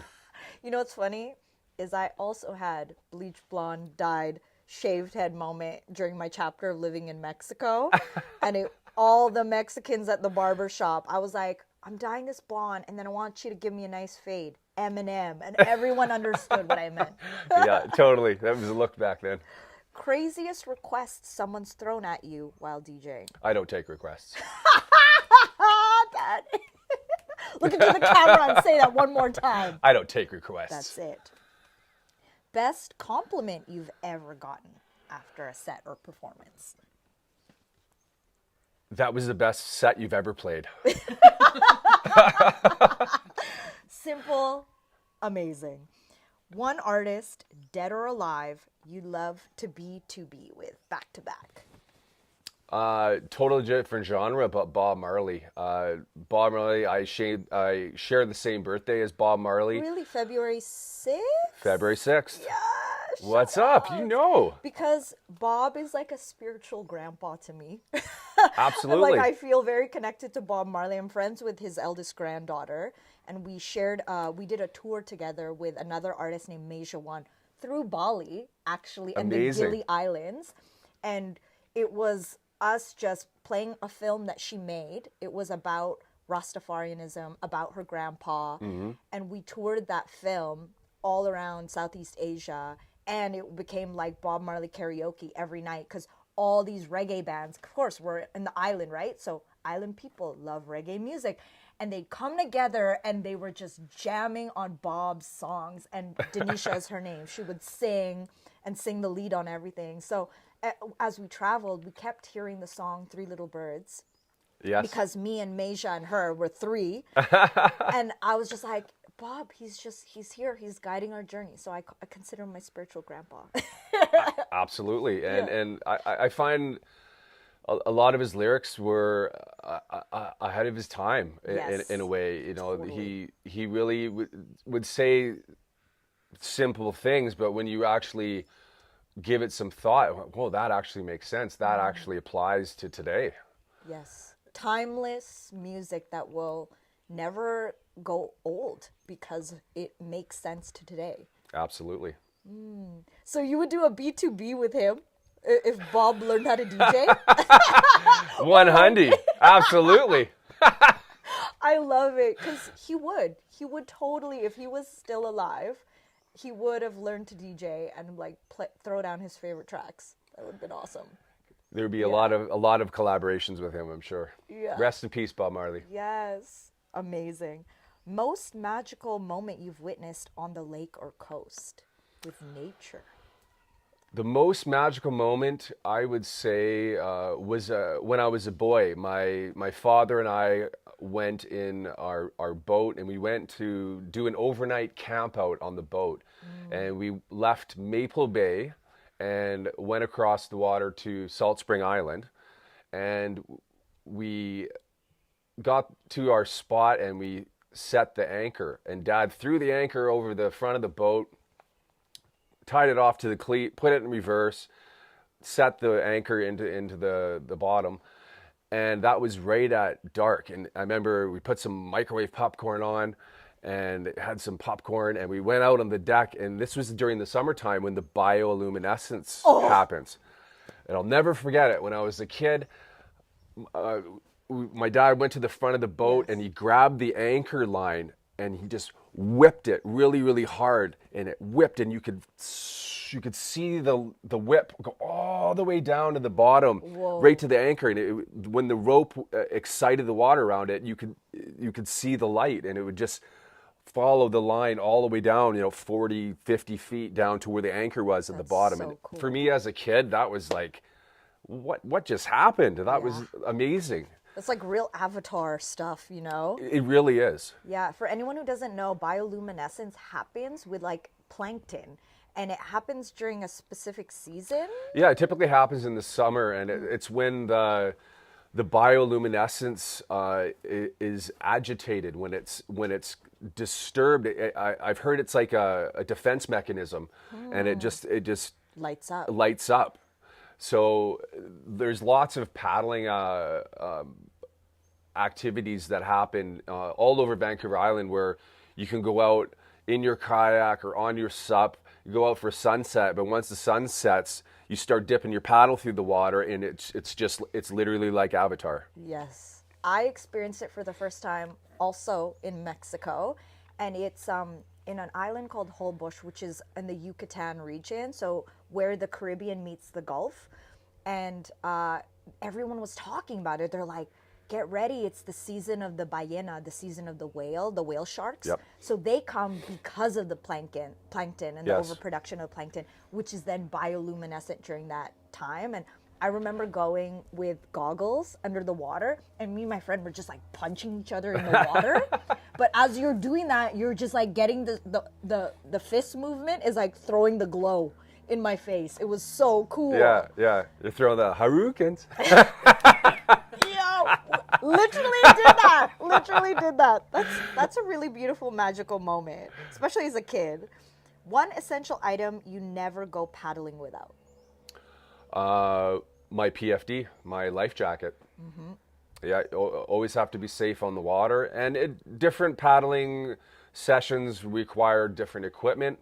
You know what's funny? Is I also had bleach blonde dyed shaved head moment during my chapter of living in Mexico. And all the Mexicans at the barber shop, I was like, I'm dyeing this blonde, and then I want you to give me a nice fade. Eminem. And everyone understood what I meant. Yeah, totally. That was a look back then. Craziest request someone's thrown at you while DJing? I don't take requests. Dad. Look into the camera and say that one more time. I don't take requests. That's it. Best compliment you've ever gotten after a set or performance? That was the best set you've ever played. Simple, amazing. One artist, dead or alive, you love to be with back to back. Totally different genre, but Bob Marley. Bob Marley, I share the same birthday as Bob Marley. Really? February 6th? February 6th. Yeah. What's shout up? out. You know. Because Bob is like a spiritual grandpa to me. Absolutely. Like, I feel very connected to Bob Marley. I'm friends with his eldest granddaughter, and we did a tour together with another artist named Meja One through Bali, actually, and the Amazing. Gili Islands. And it was us just playing a film that she made. It was about Rastafarianism, about her grandpa, and we toured that film all around Southeast Asia, and it became like Bob Marley karaoke every night because all these reggae bands, of course, were in the island, right? So island people love reggae music, and they'd come together and they were just jamming on Bob's songs, and Denisha is her name. She would sing the lead on everything. So as we traveled, we kept hearing the song Three Little Birds. Yes. Because me and Meja and her were three. And I was just like, Bob, he's here. He's guiding our journey. So I consider him my spiritual grandpa. Absolutely. And I find a lot of his lyrics were ahead of his time Yes. in a way. You know, Totally. he really would say simple things, but when you actually give it some thought, whoa, that actually makes sense. That actually applies to today. Yes. Timeless music that will never go old because it makes sense to today. Absolutely. So you would do a B2B with him if Bob learned how to DJ? 100. Absolutely. I love it because he would totally, if he was still alive, he would have learned to DJ and like throw down his favorite tracks. That would have been awesome. There'd be a lot of collaborations with him, I'm sure. Yeah. Rest in peace, Bob Marley. Yes. Amazing. Most magical moment you've witnessed on the lake or coast with nature? The most magical moment, I would say, was when I was a boy. My father and I went in our boat, and we went to do an overnight camp out on the boat. And we left Maple Bay and went across the water to Salt Spring Island. And we got to our spot, and we set the anchor. And Dad threw the anchor over the front of the boat, tied it off to the cleat, put it in reverse, set the anchor into the bottom, and that was right at dark. And I remember we put some microwave popcorn on and had some popcorn, and we went out on the deck, and this was during the summertime when the bioluminescence happens. And I'll never forget it. When I was a kid, my dad went to the front of the boat, and he grabbed the anchor line and he just whipped it really, really hard, and it whipped, and you could see the whip go all the way down to the bottom, right to the anchor. And when the rope excited the water around it, you could see the light, and it would just follow the line all the way down, 40, 50 feet down to where the anchor was at the bottom. So And cool. for me as a kid, that was like, what just happened? That was amazing. It's like real Avatar stuff, It really is. Yeah, for anyone who doesn't know, bioluminescence happens with like plankton, and it happens during a specific season. Yeah, it typically happens in the summer, and it's when the bioluminescence is agitated, when it's disturbed. I've heard it's like a defense mechanism, and it just Lights up. So there's lots of paddling activities that happen all over Vancouver Island, where you can go out in your kayak or on your sup, you go out for sunset, but once the sun sets, you start dipping your paddle through the water, and it's literally like Avatar. Yes. I experienced it for the first time also in Mexico, and it's in an island called Holbox, which is in the Yucatan region, so where the Caribbean meets the Gulf. And everyone was talking about it. They're like, get ready, it's the season of the ballena, the season of the whale sharks. Yep. So they come because of the plankton and the Yes. overproduction of plankton, which is then bioluminescent during that time. And I remember going with goggles under the water, and me and my friend were just like punching each other in the water. But as you're doing that, you're just like getting the fist movement is like throwing the glow in my face. It was so cool. Yeah, yeah. You're throwing the Haroukens. Yeah, literally did that. Literally did that. That's a really beautiful, magical moment, especially as a kid. One essential item you never go paddling without. My PFD, my life jacket. Yeah, always have to be safe on the water. And different paddling sessions require different equipment.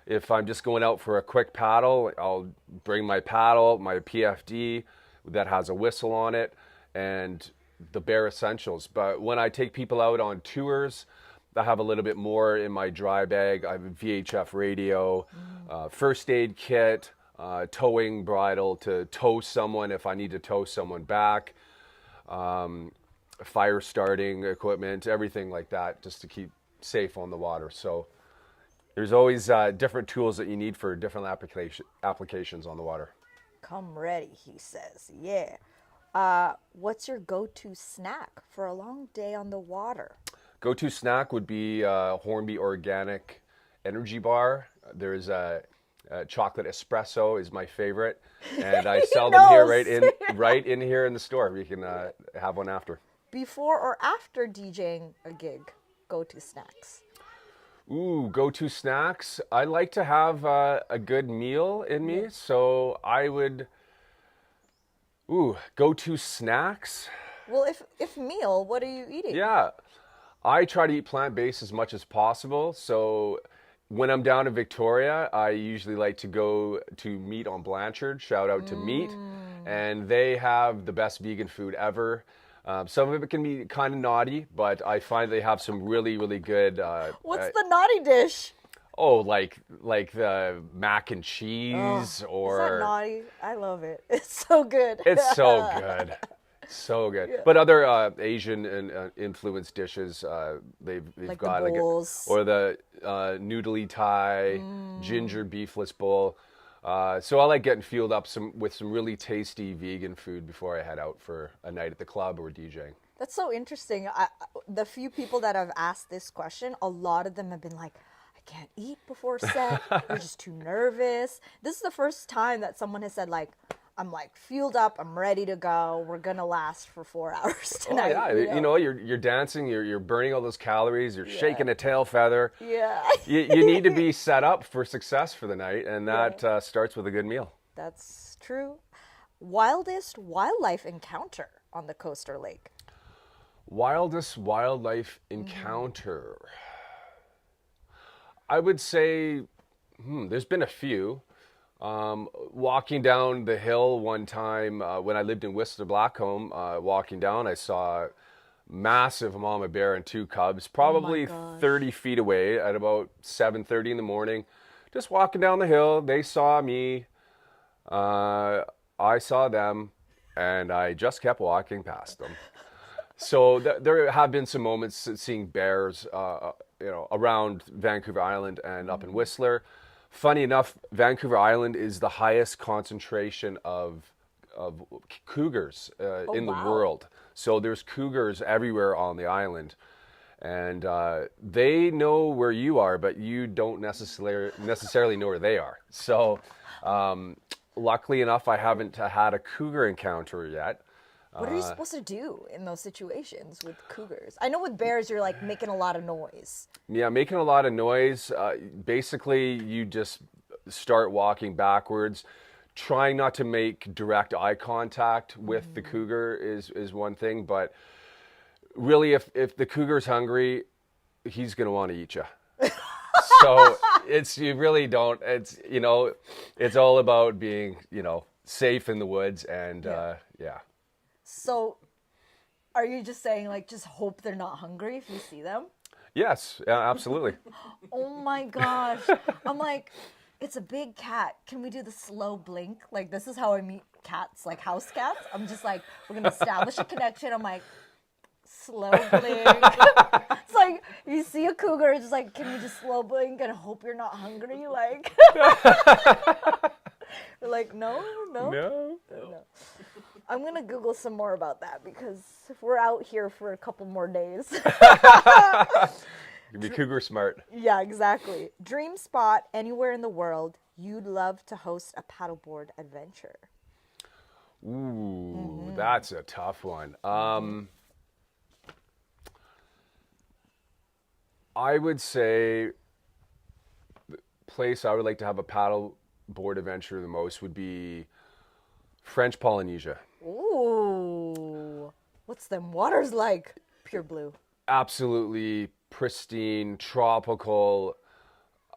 If I'm just going out for a quick paddle, I'll bring my paddle, my PFD that has a whistle on it, and the bare essentials. But when I take people out on tours, I have a little bit more in my dry bag. I have a VHF radio, first aid kit, towing bridle to tow someone if I need to tow someone back, fire starting equipment, everything like that, just to keep safe on the water. So there's always different tools that you need for different applications on the water. Come ready, he says. Yeah. What's your go-to snack for a long day on the water? Go-to snack would be Hornby Organic Energy Bar. There's a chocolate espresso is my favorite, and I sell them here right in here in the store. You can have one after. Before or after DJing a gig, go-to snacks. Ooh, go-to snacks. I like to have a good meal in me, so I would. Ooh, go-to snacks. Well, if meal, what are you eating? Yeah, I try to eat plant-based as much as possible. So when I'm down in Victoria, I usually like to go to Meat on Blanchard. Shout out to Meat, and they have the best vegan food ever. Some of it can be kind of naughty, but I find they have some really, really good. What's the naughty dish? Oh, like the mac and cheese, or Is that naughty? I love it. It's so good. It's so good, so good. Yeah. But other Asian and influenced dishes, they've like got the bowls. or the noodly Thai ginger beefless bowl. So I like getting fueled up with some really tasty vegan food before I head out for a night at the club or DJing. That's so interesting. The few people that have asked this question, a lot of them have been like, I can't eat before set. They're just too nervous. This is the first time that someone has said, like, I'm like fueled up. I'm ready to go. We're gonna last for 4 hours tonight. Oh yeah, you know you're dancing. You're burning all those calories. You're shaking a tail feather. Yeah. you need to be set up for success for the night, and that starts with a good meal. That's true. Wildest wildlife encounter on the coast or lake? Wildest wildlife encounter. I would say, there's been a few. Walking down the hill one time when I lived in Whistler Blackcomb, walking down, I saw massive mama bear and 2 cubs, probably 30 feet away at about 7:30 in the morning. Just walking down the hill, they saw me, I saw them, and I just kept walking past them. So there have been some moments seeing bears, around Vancouver Island and up in Whistler. Funny enough, Vancouver Island is the highest concentration of cougars in the world. So there's cougars everywhere on the island, and they know where you are, but you don't necessarily know where they are. So luckily enough, I haven't had a cougar encounter yet. What are you supposed to do in those situations with cougars? I know with bears, you're like making a lot of noise. Yeah, making a lot of noise. Basically, you just start walking backwards. Trying not to make direct eye contact with the cougar is one thing, but really, if the cougar's hungry, he's going to want to eat you. So you really don't. It's all about being safe in the woods and yeah. So, are you just saying, like, just hope they're not hungry if you see them? Yes, absolutely. Oh my gosh. I'm like, it's a big cat. Can we do the slow blink? Like, this is how I meet cats, like house cats. I'm just like, we're going to establish a connection. I'm like, slow blink. It's like, you see a cougar, it's just like, can we just slow blink and hope you're not hungry? Like, we're like, no. I'm going to Google some more about that because if we're out here for a couple more days. You'd be cougar smart. Yeah, exactly. Dream spot anywhere in the world you'd love to host a paddleboard adventure? Ooh, that's a tough one. I would say the place I would like to have a paddleboard adventure the most would be French Polynesia. Ooh, what's them waters like? Pure blue. Absolutely pristine, tropical,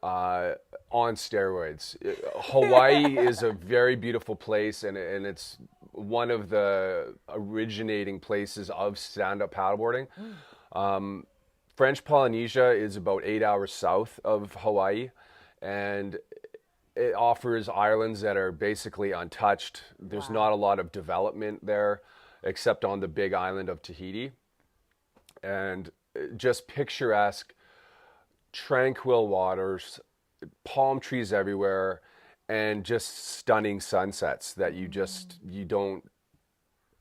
on steroids. Hawaii is a very beautiful place, and it's one of the originating places of stand-up paddleboarding. French Polynesia is about 8 hours south of Hawaii, and it offers islands that are basically untouched. There's not a lot of development there, except on the big island of Tahiti. And just picturesque, tranquil waters, palm trees everywhere, and just stunning sunsets that you don't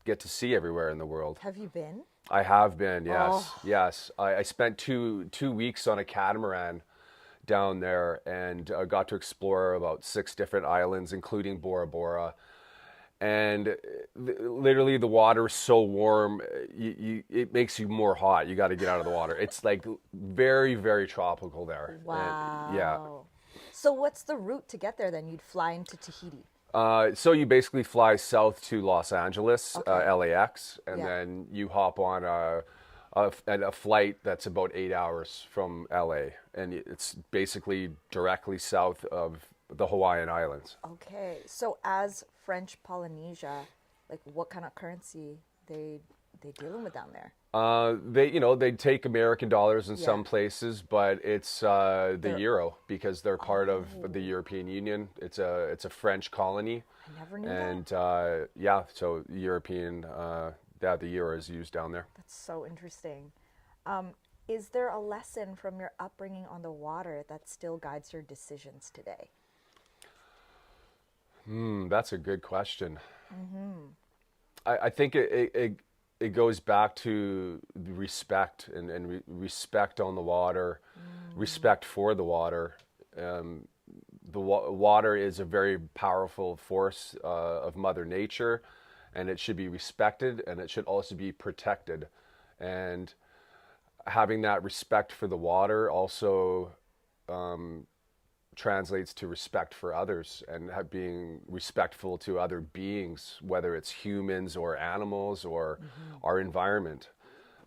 get to see everywhere in the world. Have you been? I have been, yes. Oh. Yes. I spent two weeks on a catamaran down there, and got to explore about 6 different islands, including Bora Bora. And literally the water is so warm, it makes you more hot. You got to get out of the water. It's like very, very tropical there. Wow. And, yeah. So what's the route to get there then? You'd fly into Tahiti. So you basically fly south to Los Angeles, Okay. LAX, and Yeah. then you hop on a flight that's about 8 hours from LA, and it's basically directly south of the Hawaiian Islands. Okay. So as French Polynesia, like what kind of currency they dealing with down there? They take American dollars in some Yeah. places, but it's the euro, because they're part of the European Union. It's a French colony, I never knew that. and so European, the euro is used down there. That's so interesting. Is there a lesson from your upbringing on the water that still guides your decisions today? That's a good question. I think it goes back to the respect and respect on the water, respect for the water. Water is a very powerful force of Mother Nature, and it should be respected, and it should also be protected. And having that respect for the water also translates to respect for others, and being respectful to other beings, whether it's humans or animals or our environment.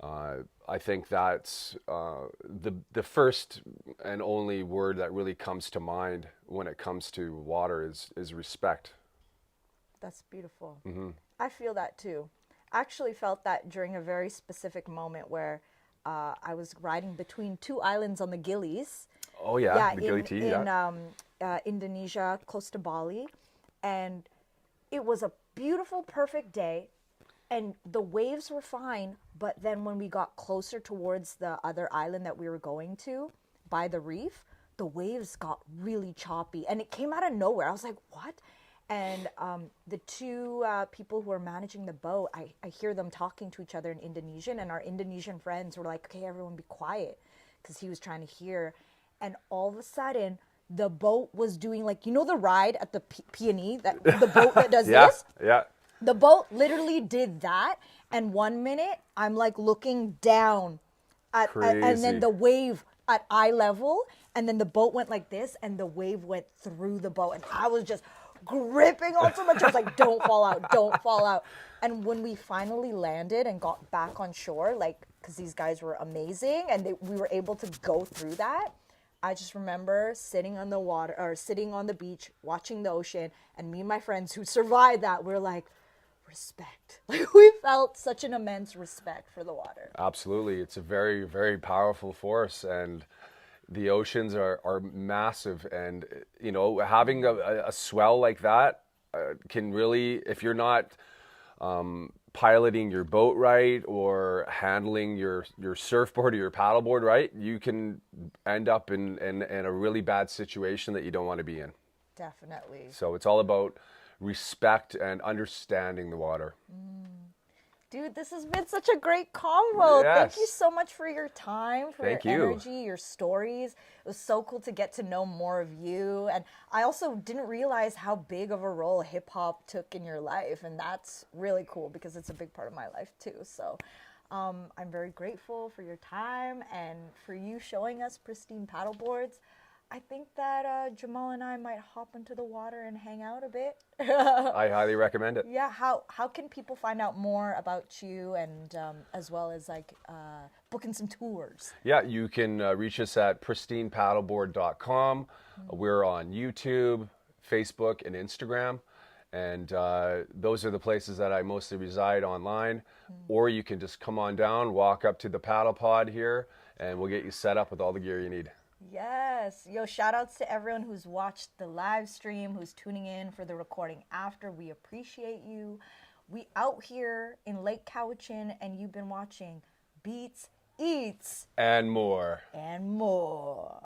I think that's the first and only word that really comes to mind when it comes to water is respect. That's beautiful. I feel that too. I actually felt that during a very specific moment where I was riding between 2 islands on the Gillies. Oh yeah, the Gili Tea, in Indonesia, close to Bali, and it was a beautiful, perfect day, and the waves were fine. But then when we got closer towards the other island that we were going to, by the reef, the waves got really choppy, and it came out of nowhere. I was like, "What?" And the 2 people who were managing the boat, I hear them talking to each other in Indonesian, and our Indonesian friends were like, "Okay, everyone be quiet," because he was trying to hear. And all of a sudden, the boat was doing like, you know, the ride at the Peony, that the boat that does this? Yeah. The boat literally did that. And 1 minute, I'm like looking down and then Crazy. the wave at eye level. And then the boat went like this, and the wave went through the boat. And I was just gripping on so much. I was like, don't fall out, don't fall out. And when we finally landed and got back on shore, like, because these guys were amazing, and we were able to go through that. I just remember sitting on the water, or sitting on the beach, watching the ocean, and me and my friends who survived that, we're like, respect. Like, we felt such an immense respect for the water. Absolutely. It's a very, very powerful force, and the oceans are massive, and having a swell like that can really, if you're not piloting your boat right, or handling your surfboard or your paddleboard right, you can end up in a really bad situation that you don't want to be in. Definitely. So it's all about respect and understanding the water. Dude, this has been such a great convo. Thank you Yes. so much for your time, for Thank your you. energy, your stories. It was so cool to get to know more of you. And I also didn't realize how big of a role hip hop took in your life. And that's really cool because it's a big part of my life too. So I'm very grateful for your time and for you showing us pristine paddleboards. I think that Jamal and I might hop into the water and hang out a bit. I highly recommend it. Yeah, how can people find out more about you and as well as like booking some tours? Yeah, you can reach us at pristinepaddleboard.com. We're on YouTube, Facebook, and Instagram. And those are the places that I mostly reside online. Or you can just come on down, walk up to the paddle pod here, and we'll get you set up with all the gear you need. Yes. Yo, shout outs to everyone who's watched the live stream, who's tuning in for the recording after. We appreciate you. We out here in Lake Cowichan, and you've been watching Beats, Eats, And more. and More.